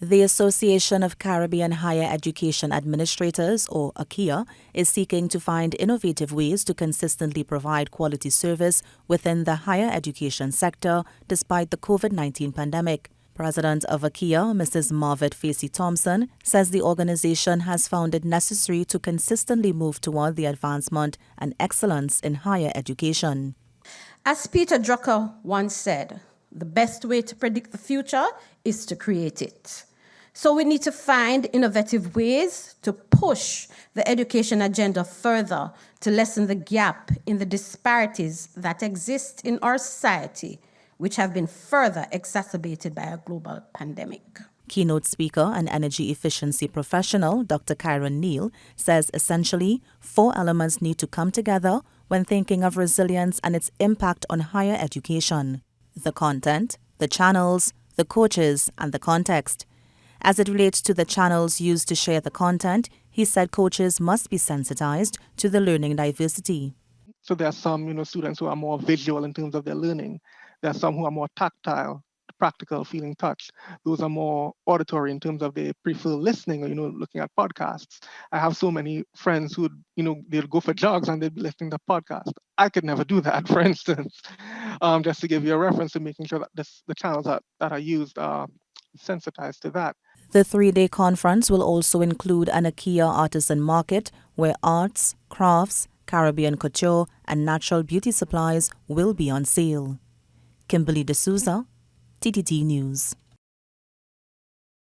The Association of Caribbean Higher Education Administrators, or ACHEA, is seeking to find innovative ways to consistently provide quality service within the higher education sector despite the COVID-19 pandemic. President of ACHEA, Mrs. Marvet Facey Thompson, says the organization has found it necessary to consistently move toward the advancement and excellence in higher education. As Peter Drucker once said, the best way to predict the future is to create it. So we need to find innovative ways to push the education agenda further to lessen the gap in the disparities that exist in our society, which have been further exacerbated by a global pandemic. Keynote speaker and energy efficiency professional Dr. Kyron Neal says essentially 4 elements need to come together when thinking of resilience and its impact on higher education: the content, the channels, the coaches, and the context. As it relates to the channels used to share the content, he said coaches must be sensitized to the learning diversity. So there are some, students who are more visual in terms of their learning. There are some who are more tactile, practical, feeling touch. Those are more auditory in terms of they prefer listening or, looking at podcasts. I have so many friends who, they'll go for jogs and they'll be listening to podcasts. I could never do that, for instance. Just to give you a reference to making sure that the channels that are used are sensitized to that. The 3-day conference will also include an ACHEA artisan market where arts, crafts, Caribbean couture, and natural beauty supplies will be on sale. Kimberly De Souza, TTT News.